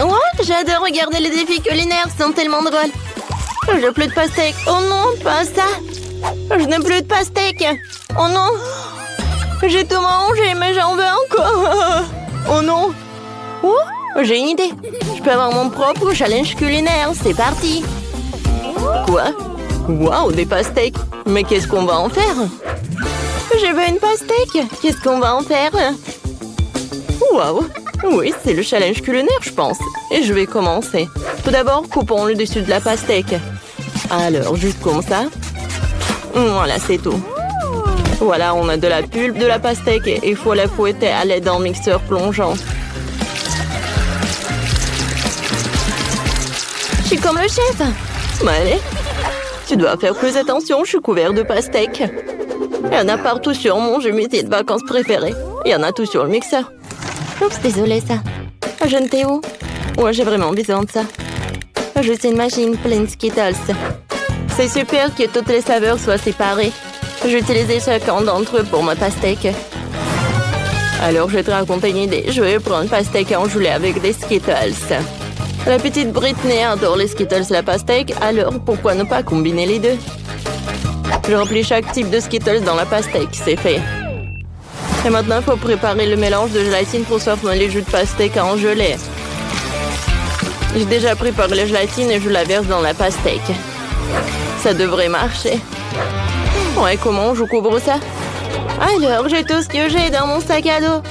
Oh, j'adore regarder les défis culinaires, ils sont tellement drôles. J'ai plus de pastèque. Oh non, pas ça. Je n'ai plus de pastèque. Oh non. J'ai tout mangé, mais j'en veux encore. Oh non. Oh, j'ai une idée. Je peux avoir mon propre challenge culinaire. C'est parti. Quoi? Waouh, des pastèques. Mais qu'est-ce qu'on va en faire? Je veux une pastèque. Qu'est-ce qu'on va en faire? Waouh. Oui, c'est le challenge culinaire, je pense. Et je vais commencer. Tout d'abord, coupons le dessus de la pastèque. Alors, juste comme ça. Voilà, c'est tout. Voilà, on a de la pulpe de la pastèque et il faut la fouetter à l'aide d'un mixeur plongeant. Je suis comme le chef. Mais allez, tu dois faire plus attention, je suis couvert de pastèques. Il y en a partout sur mon jeu métier de vacances préféré. Il y en a tout sur le mixeur. Oups, désolé ça. Je ne t'ai où? Ouais, j'ai vraiment besoin de ça. Je suis une machine pleine de Skittles. C'est super que toutes les saveurs soient séparées. J'ai utilisé chacun d'entre eux pour ma pastèque. Alors, je vais te raconter une idée. Je vais prendre une pastèque engelée avec des Skittles. La petite Britney adore les Skittles et la pastèque, alors pourquoi ne pas combiner les deux? Je remplis chaque type de Skittles dans la pastèque, c'est fait. Et maintenant, il faut préparer le mélange de gélatine pour sortir les jus de pastèque en gelée. J'ai déjà préparé la gélatine et je la verse dans la pastèque. Ça devrait marcher. Ouais, comment je couvre ça? Alors, j'ai tout ce que j'ai dans mon sac à dos.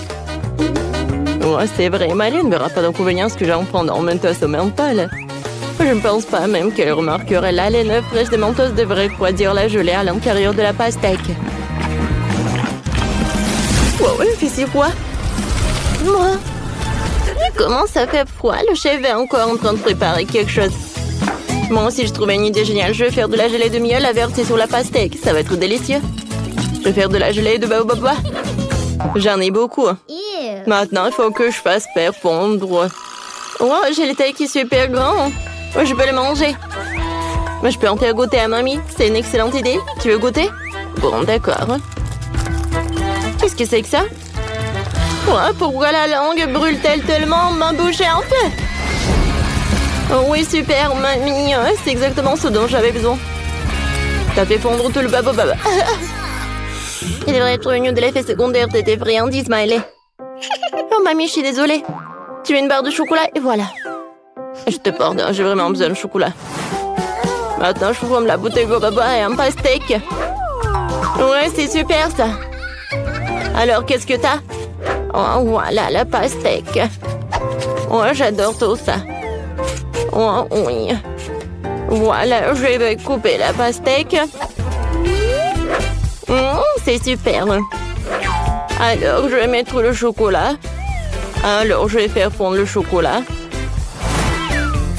Ouais, c'est vrai, Marie ne verra pas d'inconvénient que j'en prends dans Mentos au menthol. Je ne pense pas même qu'elle remarquerait la laine fraîche de Mentos devrait refroidir la gelée à l'intérieur de la pastèque. Wow, il fait si froid. Moi, comment ça fait froid? Le chef est encore en train de préparer quelque chose. Moi aussi, je trouvais une idée géniale. Je vais faire de la gelée de miel à verser sur la pastèque. Ça va être délicieux. Je vais faire de la gelée de baobab. J'en ai beaucoup. Maintenant, il faut que je fasse faire fondre. Oh, j'ai le taille qui est super grand. Oh, je peux le manger. Mais je peux en faire goûter à mamie. C'est une excellente idée. Tu veux goûter? Bon, d'accord. Qu'est-ce que c'est que ça? Oh, pourquoi la langue brûle-t-elle tellement ma bouche est en feu? Oh, oui, super, mamie. C'est exactement ce dont j'avais besoin. T'as fait fondre tout le baobab. Il devrait être une de l'effet secondaire de tes friandises, Miley. Oh, mamie, je suis désolée. Tu veux une barre de chocolat et voilà. Je te pardonne, j'ai vraiment besoin de chocolat. Maintenant, je forme la bouteille baobab et un pastèque. Ouais, c'est super, ça. Alors, qu'est-ce que t'as? Oh, voilà, la pastèque. Oh, j'adore tout ça. Oh, oui. Voilà, je vais couper la pastèque. C'est super. Alors, je vais mettre le chocolat. Alors, je vais faire fondre le chocolat.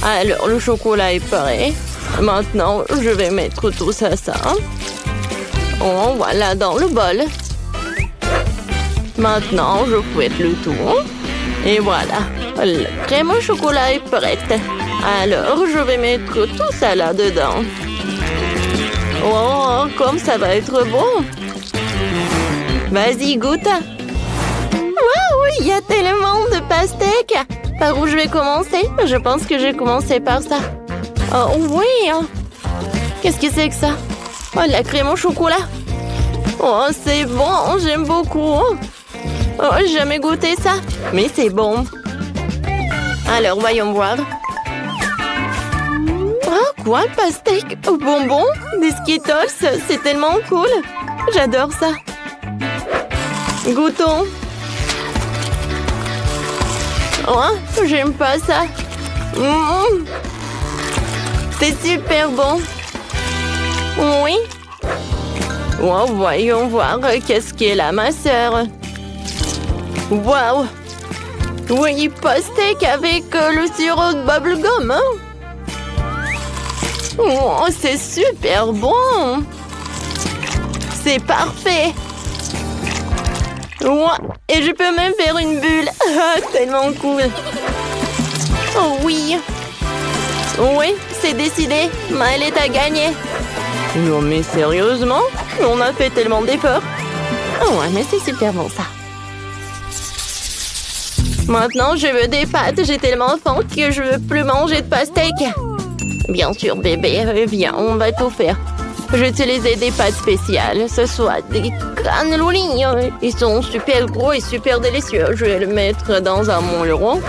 Alors, le chocolat est prêt. Maintenant, je vais mettre tout ça. Oh, voilà, dans le bol. Maintenant, je fouette le tout. Et voilà, la crème au chocolat est prête. Alors, je vais mettre tout ça là-dedans. Oh, comme ça va être bon. Vas-y, goûte. Waouh, il y a tellement de pastèques. Par où je vais commencer? Je pense que je vais commencer par ça. Oh oui. Qu'est-ce que c'est que ça? Oh, la crème au chocolat. Oh, c'est bon, j'aime beaucoup. Oh, j'ai jamais goûté ça. Mais c'est bon. Alors, voyons voir. Oh, quoi, pastèque au bonbon? Des Skittles, c'est tellement cool. J'adore ça. Goûtons. Oh, j'aime pas ça. C'est super bon. Oui. Oh, voyons voir qu'est-ce qu'est là, ma sœur. Waouh. Oui, pastèque avec le sirop de bubblegum. Hein? Oh, c'est super bon. C'est parfait. Ouais, et je peux même faire une bulle. Tellement cool. Oh oui. Oui, c'est décidé. Miley t'a gagné. Non mais sérieusement? On a fait tellement d'efforts. Oh ouais, mais c'est super bon ça. Maintenant, je veux des pâtes. J'ai tellement faim que je veux plus manger de pastèque. Bien sûr, bébé. Viens, on va tout faire. J'ai utilisé des pâtes spéciales. Ce soit des canneloni. Ils sont super gros et super délicieux. Je vais le mettre dans un moule rond.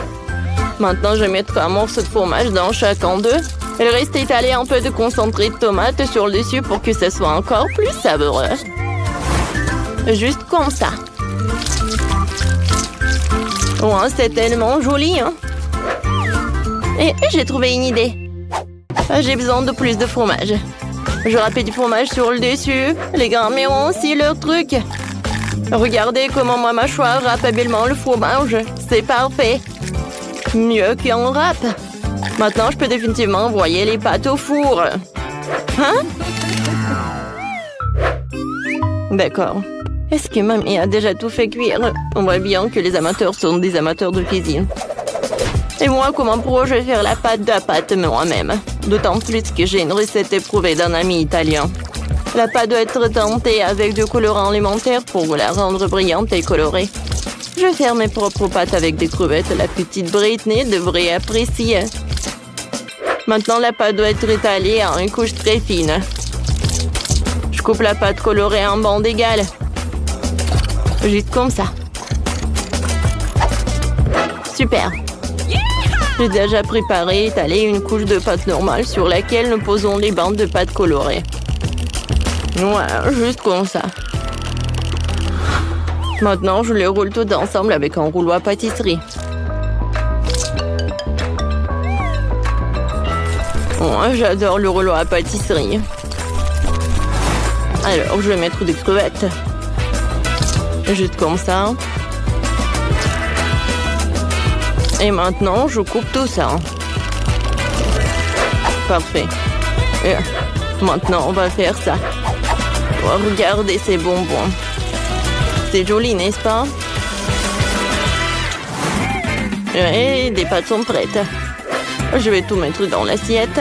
Maintenant, je vais mettre un morceau de fromage dans chacun d'eux. Et le reste étaler un peu de concentré de tomate sur le dessus pour que ce soit encore plus savoureux. Juste comme ça. Oh, c'est tellement joli, hein? Et j'ai trouvé une idée. J'ai besoin de plus de fromage. Je râpe du fromage sur le dessus. Les grands-mères ont aussi leur truc. Regardez comment ma mâchoire râpe habilement le fromage. C'est parfait. Mieux qu'un râpe. Maintenant, je peux définitivement envoyer les pâtes au four. Hein? D'accord. Est-ce que mamie a déjà tout fait cuire? On voit bien que les amateurs sont des amateurs de cuisine. Et moi, comment pro, je vais faire la pâte moi-même. D'autant plus que j'ai une recette éprouvée d'un ami italien. La pâte doit être teintée avec du colorant alimentaire pour la rendre brillante et colorée. Je vais faire mes propres pâtes avec des crevettes. La petite Britney devrait apprécier. Maintenant, la pâte doit être étalée en une couche très fine. Je coupe la pâte colorée en bandes égales. Juste comme ça. Super. J'ai déjà préparé et étalé une couche de pâte normale sur laquelle nous posons les bandes de pâte colorée. Voilà, juste comme ça. Maintenant, je les roule tout ensemble avec un rouleau à pâtisserie. Oh, j'adore le rouleau à pâtisserie. Alors, je vais mettre des crevettes. Juste comme ça. Et maintenant, je coupe tout ça. Parfait. Et maintenant, on va faire ça. Oh, regardez ces bonbons. C'est joli, n'est-ce pas? Et les pâtes sont prêtes. Je vais tout mettre dans l'assiette.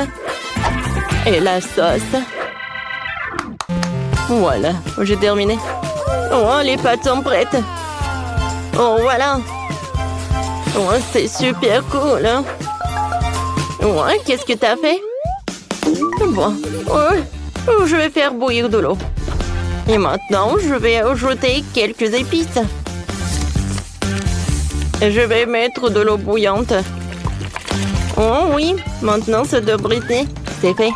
Et la sauce. Voilà, j'ai terminé. Oh, les pâtes sont prêtes. Oh, voilà. Oh, c'est super cool. Ouais, qu'est-ce que t'as fait? Bon, je vais faire bouillir de l'eau. Et maintenant, je vais ajouter quelques épices. Et je vais mettre de l'eau bouillante. Oh oui, maintenant c'est de Britney. C'est fait.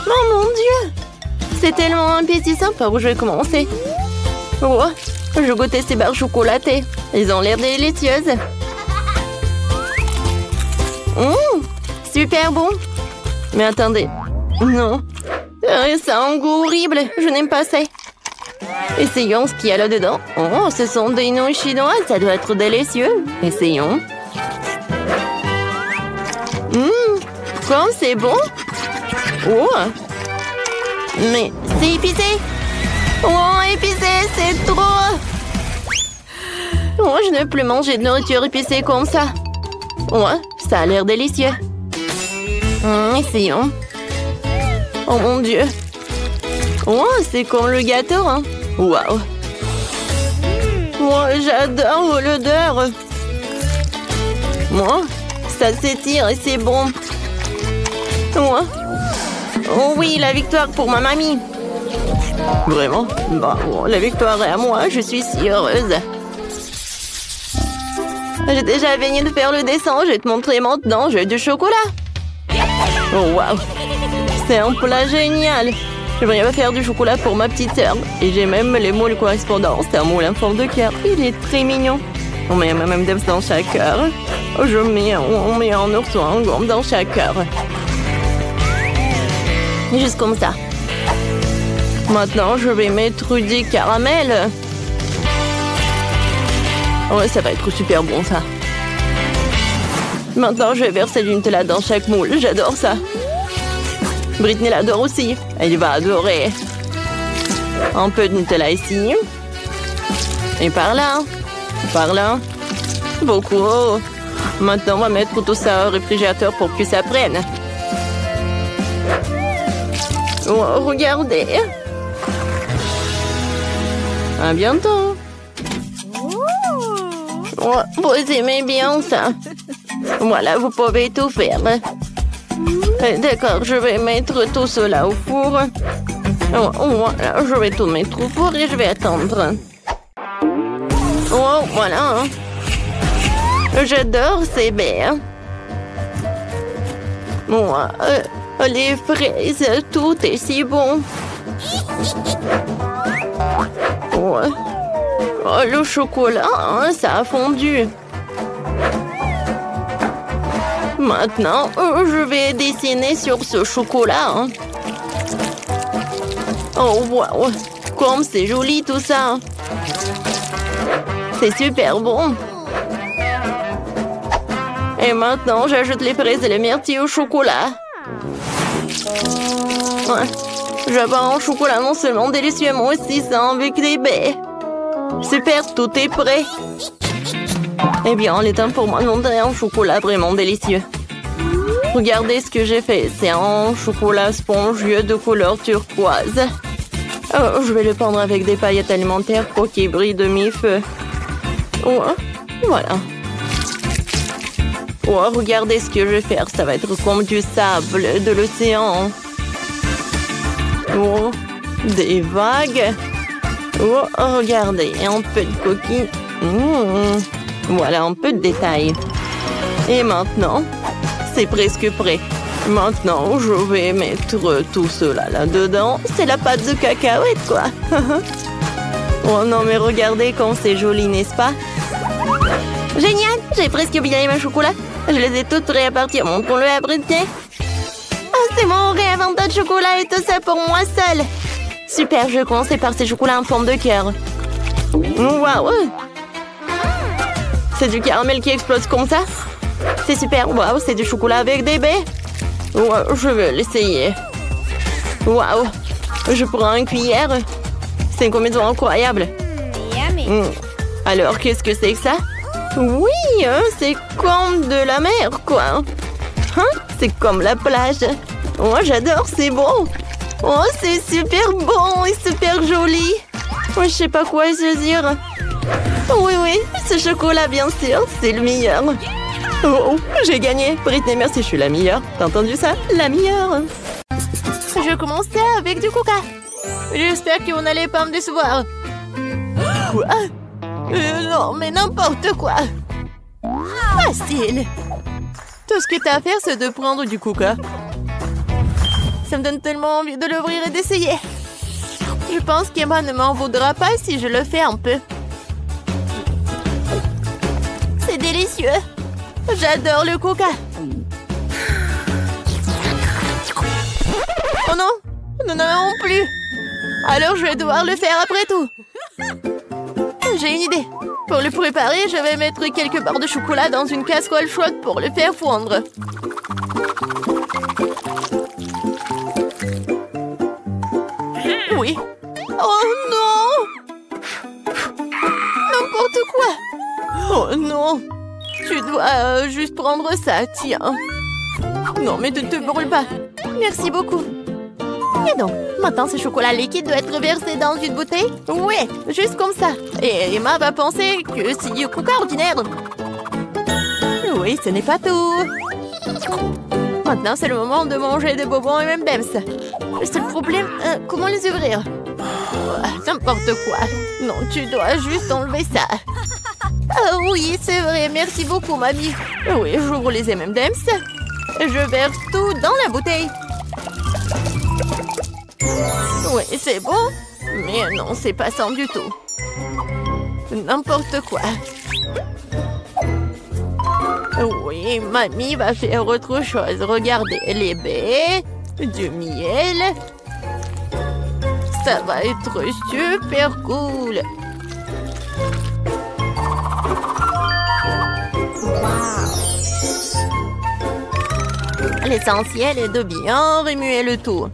Oh mon Dieu! C'est tellement appétissant par où je vais commencer. Oh, je goûtais ces barres chocolatées. Ils ont l'air délicieuses. Super bon. Mais attendez. Non. Ça a un goût horrible. Je n'aime pas ça. Essayons ce qu'il y a là-dedans. Oh, ce sont des nouilles chinoises. Ça doit être délicieux. Essayons. Comme c'est bon. Oh. Mais c'est épicé. Oh, épicé, c'est trop. Oh, je ne veux plus manger de nourriture épicée comme ça. Ouais, ça a l'air délicieux. Essayons. Oh mon Dieu. Oh, c'est comme le gâteau, hein. Waouh. Moi, j'adore l'odeur. Moi, ça s'étire et c'est bon. Ouais. Oh oui, la victoire pour ma mamie. Vraiment? Bah, bon, la victoire est à moi, je suis si heureuse. J'ai déjà fini de faire le dessin, je vais te montrer maintenant, j'ai du chocolat. Oh waouh, c'est un plat génial. Je vais faire du chocolat pour ma petite sœur. Et j'ai même les moules correspondants, c'est un moule en forme de cœur. Il est très mignon. On met un M&M's dans chaque cœur. On met un ourson en gomme dans chaque cœur. Juste comme ça. Maintenant, je vais mettre du caramel. Ouais, ça va être super bon, ça. Maintenant, je vais verser du Nutella dans chaque moule. J'adore ça. Britney l'adore aussi. Elle va adorer. Un peu de Nutella ici. Et par là. Par là. Beaucoup. Maintenant, on va mettre tout ça au réfrigérateur pour que ça prenne. Oh, regardez. À bientôt. Oh, vous aimez bien ça? Voilà, vous pouvez tout faire. D'accord, je vais mettre tout cela au four. Oh, voilà, je vais tout mettre au four et je vais attendre. Oh, voilà. J'adore ces baies. Moi, les fraises, tout est si bon. Oh, le chocolat, hein, ça a fondu. Maintenant, je vais dessiner sur ce chocolat. Hein. Oh, wow! Comme c'est joli tout ça! C'est super bon! Et maintenant, j'ajoute les fraises et les myrtilles au chocolat. Ouais. J'avais un chocolat non seulement délicieux, mais aussi sain avec des baies. Super, tout est prêt. Eh bien, il est temps pour moi de montrer un chocolat vraiment délicieux. Regardez ce que j'ai fait. C'est un chocolat spongieux de couleur turquoise. Oh, je vais le peindre avec des paillettes alimentaires pour qu'il brille de mi-feu. Oh, voilà. Oh, regardez ce que je vais faire. Ça va être comme du sable de l'océan. Oh, des vagues. Oh, regardez, un peu de coquille. Voilà, un peu de détails. Et maintenant, c'est presque prêt. Maintenant, je vais mettre tout cela là-dedans. C'est la pâte de cacahuète, quoi. Oh non, mais regardez comme c'est joli, n'est-ce pas? Génial! J'ai presque bien aimé mon chocolat. Je les ai toutes réparties. Montrons-le après, tiens. Oh, c'est mon rêve, un tas de chocolat et tout ça pour moi seule. Super, je vais commencer par ces chocolats en forme de cœur. Waouh! C'est du caramel qui explose comme ça? C'est super. Waouh, c'est du chocolat avec des baies. Wow, je vais l'essayer. Waouh! Je prends une cuillère. C'est une combinaison incroyable. Alors, qu'est-ce que c'est que ça? Oui, c'est comme de la mer, quoi. Hein? C'est comme la plage. Oh, j'adore, c'est beau. Oh, c'est super bon et super joli. Oh, je sais pas quoi choisir. Oui, ce chocolat, bien sûr, c'est le meilleur. Oh, j'ai gagné. Britney, merci, je suis la meilleure. T'as entendu ça? La meilleure. Je commence avec du coca. J'espère que vous n'allez pas me décevoir. Quoi? Non, mais n'importe quoi. Facile. Tout ce que t'as à faire, c'est de prendre du coca. Ça me donne tellement envie de l'ouvrir et d'essayer. Je pense qu'Emma ne m'en voudra pas si je le fais un peu. C'est délicieux. J'adore le coca. Oh non, non plus. Alors je vais devoir le faire après tout. J'ai une idée. Pour le préparer, je vais mettre quelques barres de chocolat dans une casserole chaude pour le faire fondre. Oui. Oh non! N'importe quoi! Oh non! Tu dois juste prendre ça, tiens. Non, mais ne te brûle pas. Merci beaucoup. Et donc, maintenant ce chocolat liquide doit être versé dans une bouteille? Ouais, juste comme ça. Et Emma va penser que c'est du coca ordinaire. Oui, ce n'est pas tout. Maintenant, c'est le moment de manger des bonbons et M&M's. Le seul problème, comment les ouvrir? N'importe quoi. Non, tu dois juste enlever ça. Ah oui, c'est vrai. Merci beaucoup, mamie. Oui, j'ouvre les M&M's. Je verse tout dans la bouteille. Oui, c'est bon. Mais non, c'est pas ça du tout. N'importe quoi. Oui, mamie va faire autre chose. Regardez, les baies, du miel. Ça va être super cool. L'essentiel est de bien remuer le tout.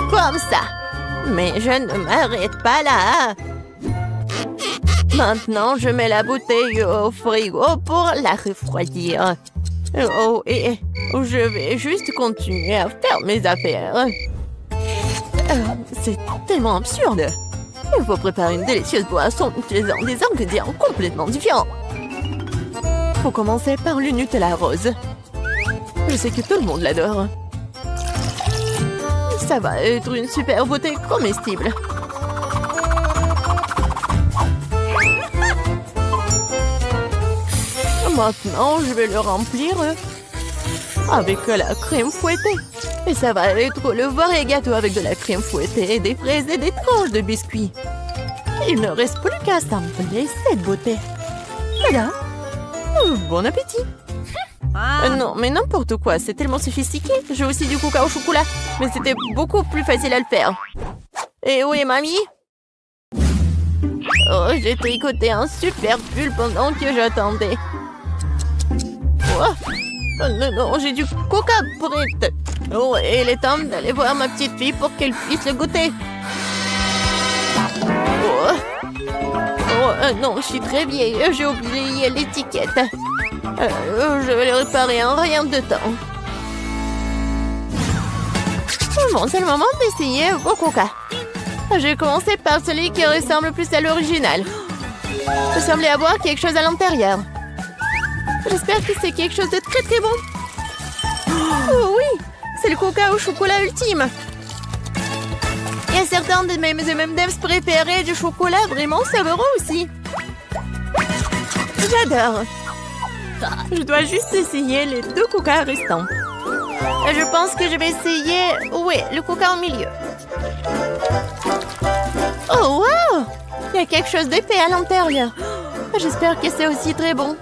Comme ça. Mais je ne m'arrête pas là. Maintenant, je mets la bouteille au frigo pour la refroidir. Oh, et je vais juste continuer à faire mes affaires. C'est tellement absurde. Il faut préparer une délicieuse boisson en utilisant des ingrédients complètement différents. Faut commencer par le Nutella rose. Je sais que tout le monde l'adore. Ça va être une super beauté comestible. Maintenant, je vais le remplir avec la crème fouettée. Et ça va être le vrai gâteau avec de la crème fouettée, des fraises et des tranches de biscuits. Il ne reste plus qu'à assembler cette beauté. Voilà. Bon appétit. Non, mais n'importe quoi, c'est tellement sophistiqué. J'ai aussi du coca au chocolat, mais c'était beaucoup plus facile à le faire. Et où est mamie? Oh, j'ai tricoté un super pull pendant que j'attendais. Oh, non, non, j'ai du coca brut. Oh, et il est temps d'aller voir ma petite fille pour qu'elle puisse le goûter. Non, je suis très vieille. J'ai oublié l'étiquette. Je vais le réparer en rien de temps. Bon, c'est le moment d'essayer vos coca. Je vais commencer par celui qui ressemble plus à l'original. Il semblait avoir quelque chose à l'intérieur. J'espère que c'est quelque chose de très très bon. Oh oui, c'est le coca au chocolat ultime. Il y a certains de mes M&M's préférés du chocolat vraiment savoureux aussi. J'adore. Je dois juste essayer les 2 coca restants. Je pense que je vais essayer... Oui, le coca au milieu. Oh, wow! Il y a quelque chose d'épais à l'intérieur. J'espère que c'est aussi très bon.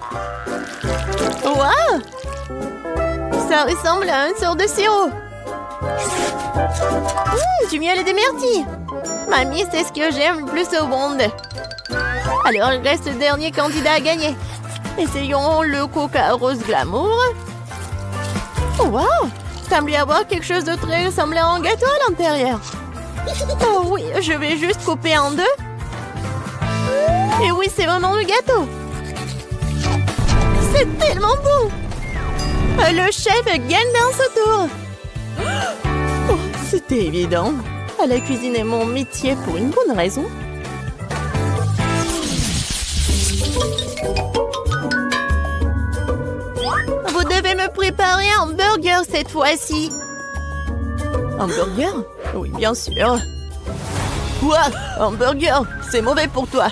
Wow! Ça ressemble à une sorte de sirop. Du miel et des myrtilles. Mamie, c'est ce que j'aime le plus au monde. Alors, il reste le dernier candidat à gagner. Essayons le coca rose glamour. Oh, wow! Il semble y avoir quelque chose de très ressemblant à un gâteau à l'intérieur. Oh oui, je vais juste couper en 2. Et oui, c'est vraiment le gâteau. C'est tellement bon. Le chef gagne dans ce tour. Oh, c'était évident. La cuisine est mon métier pour une bonne raison. Vous devez me préparer un burger cette fois-ci. Un burger? Oui, bien sûr. Quoi? Un burger? C'est mauvais pour toi.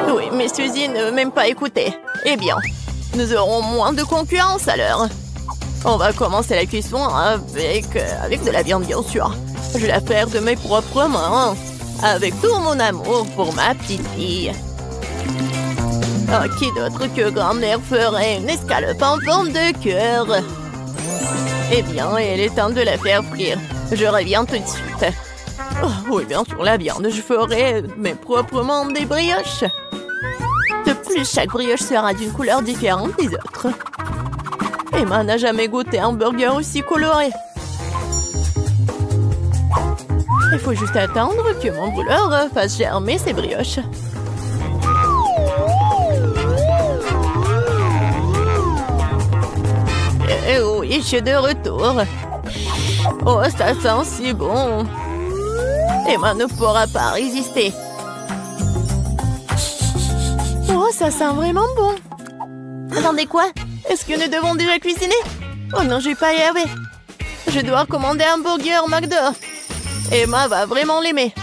Oui, mais Suzy ne m'aime pas écouter. Eh bien, nous aurons moins de concurrence alors. On va commencer la cuisson avec de la viande, bien sûr. Je vais la faire de mes propres mains. Avec tout mon amour pour ma petite fille. Oh, qui d'autre que grand-mère ferait une escalope en forme de cœur? Eh bien, il est temps de la faire frire. Je reviens tout de suite. Oh, oui, bien sûr, la viande. Je ferai mes propres des brioches. De plus, chaque brioche sera d'une couleur différente des autres. Emma n'a jamais goûté un burger aussi coloré. Il faut juste attendre que mon brûleur fasse germer ses brioches. Et oui, je suis de retour. Oh, ça sent si bon. Emma ne pourra pas résister. Oh, ça sent vraiment bon. Attendez, quoi? Est-ce que nous devons déjà cuisiner? Oh non, je vais pas y arriver. Je dois commander un burger au McDo. Emma va vraiment l'aimer.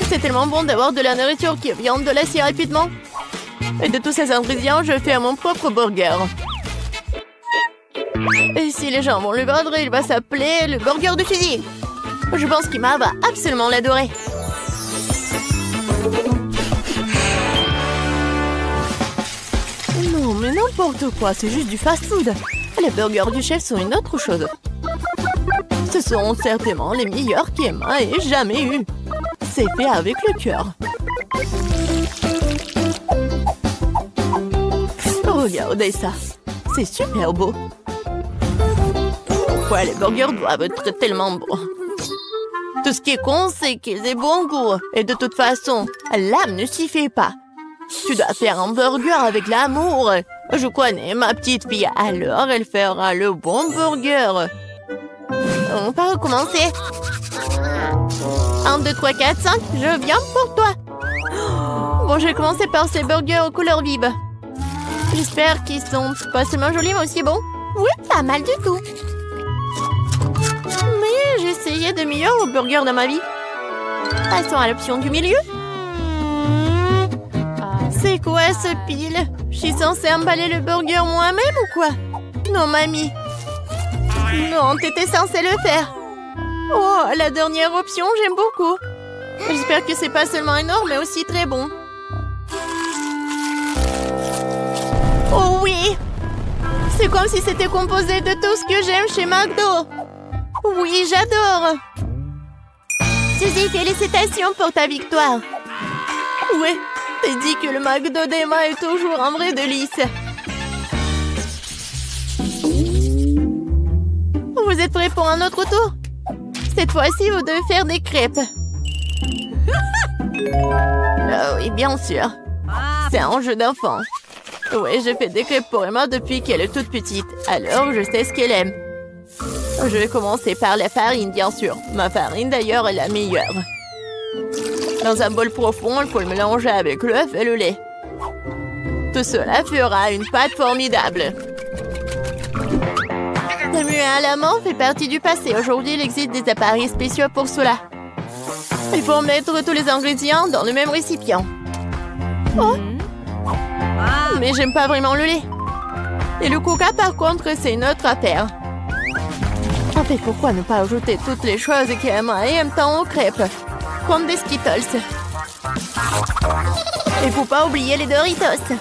C'est tellement bon d'avoir de la nourriture qui vient de l'acier rapidement. Et de tous ces ingrédients, je fais mon propre burger. Et si les gens vont le vendre, il va s'appeler le burger de Suzy. Je pense qu'Emma va absolument l'adorer. Non, mais n'importe quoi, c'est juste du fast-food. Les burgers du chef sont une autre chose. Ce sont certainement les meilleurs qu'Emma ait jamais eu. C'est fait avec le cœur. Regardez ça. C'est super beau. Pourquoi les burgers doivent être tellement bons? Tout ce qui est con, c'est qu'ils aient bon goût. Et de toute façon, l'âme ne suffit pas. Tu dois faire un burger avec l'amour. Je connais ma petite fille, alors elle fera le bon burger. On peut recommencer. 1, 2, 3, 4, 5. Je viens pour toi. Bon, je vais commencer par ces burgers aux couleurs vives. J'espère qu'ils sont pas seulement jolis, mais aussi bons. Oui, pas mal du tout. Mais j'ai essayé de meilleurs burgers dans ma vie. Passons à l'option du milieu. C'est quoi ce pile? Je suis censée emballer le burger moi-même ou quoi? Non, mamie. Non, t'étais censée le faire. Oh, la dernière option, j'aime beaucoup. J'espère que c'est pas seulement énorme, mais aussi très bon. Oh oui! C'est comme si c'était composé de tout ce que j'aime chez McDo. Oui, j'adore. Suzy, félicitations pour ta victoire. Oui, t'as dit que le McDo d'Emma est toujours un vrai délice. Vous êtes prêts pour un autre tour? Cette fois-ci, vous devez faire des crêpes. Oh oui, bien sûr. C'est un jeu d'enfant. Oui, je fais des crêpes pour Emma depuis qu'elle est toute petite. Alors, je sais ce qu'elle aime. Je vais commencer par la farine, bien sûr. Ma farine, d'ailleurs, est la meilleure. Dans un bol profond, il faut le mélanger avec l'œuf et le lait. Tout cela fera une pâte formidable. Remuer à la main fait partie du passé. Aujourd'hui, il existe des appareils spéciaux pour cela. Il faut mettre tous les ingrédients dans le même récipient. Oh! Mais j'aime pas vraiment le lait. Et le coca, par contre, c'est une autre affaire. En fait, pourquoi ne pas ajouter toutes les choses qu'Emma aime tant aux crêpes? Comme des Skittles. Et faut pas oublier les Doritos.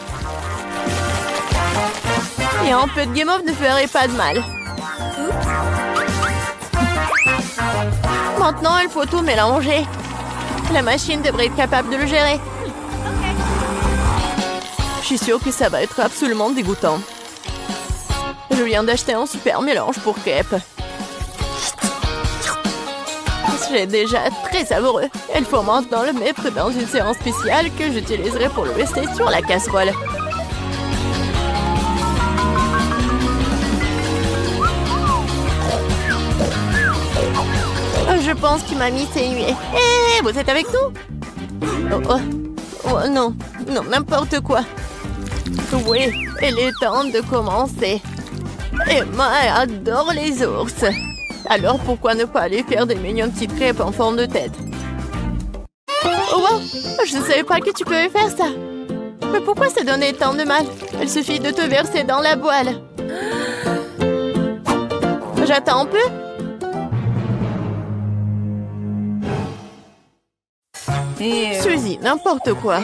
Et un peu de guimauve ne ferait pas de mal. Maintenant, il faut tout mélanger. La machine devrait être capable de le gérer. Je suis sûre que ça va être absolument dégoûtant. Je viens d'acheter un super mélange pour crêpes. C'est déjà très savoureux. Il faut maintenant le mettre dans une séance spéciale que j'utiliserai pour le rester sur la casserole. Je pense que mamie s'est nuée. Hé, vous êtes avec nous? Oh, non, non, n'importe quoi. Oui, il est temps de commencer. Emma adore les ours. Alors pourquoi ne pas aller faire des mignonnes petites crêpes en forme de tête? Oh wow, je ne savais pas que tu pouvais faire ça. Mais pourquoi ça donnait tant de mal? Il suffit de te verser dans la boîle. J'attends un peu. Suzy, n'importe quoi.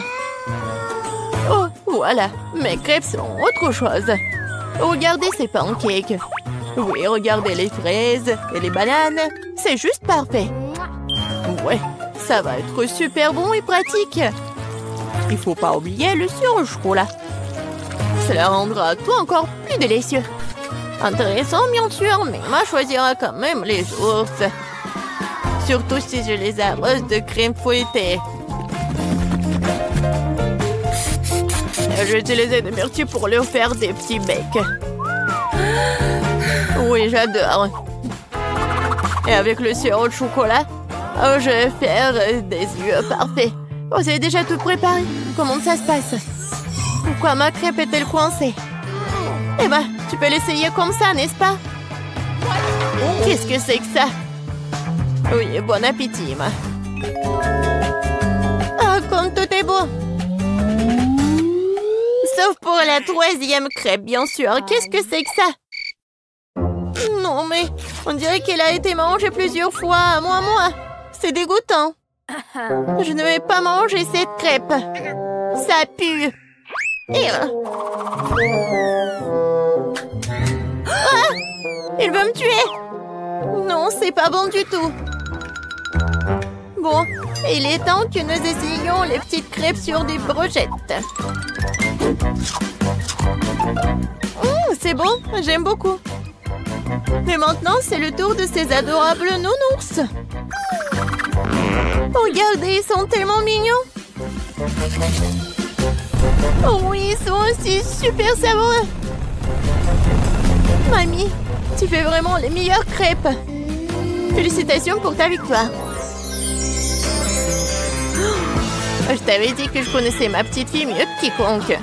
Oh, voilà, mes crêpes sont autre chose. Regardez ces pancakes. Oui, regardez les fraises et les bananes. C'est juste parfait. Ouais, ça va être super bon et pratique. Il faut pas oublier le surgelé. Cela rendra tout encore plus délicieux. Intéressant, bien sûr, mais Emma choisira quand même les ours. Surtout si je les arrose de crème fouettée. J'ai utilisé des myrtilles pour leur faire des petits becs. Oui, j'adore. Et avec le sirop de chocolat, je vais faire des yeux parfaits. Oh, c'est déjà tout préparé. Comment ça se passe? Pourquoi ma crêpe est-elle coincée? Eh ben, tu peux l'essayer comme ça, n'est-ce pas? Qu'est-ce que c'est que ça? Oui, bon appétit, Emma. Ah, comme tout est beau. Sauf pour la troisième crêpe, bien sûr. Qu'est-ce que c'est que ça? Non, mais on dirait qu'elle a été mangée plusieurs fois, moi. C'est dégoûtant. Je ne vais pas manger cette crêpe. Ça pue. Ah! Il veut me tuer. Non, c'est pas bon du tout. Bon, il est temps que nous essayions les petites crêpes sur des brochettes. C'est bon, j'aime beaucoup. Mais maintenant, c'est le tour de ces adorables nounours. Regardez, ils sont tellement mignons. Oh oui, ils sont aussi super savoureux. Mamie, tu fais vraiment les meilleures crêpes. Félicitations pour ta victoire. Je t'avais dit que je connaissais ma petite fille mieux que quiconque.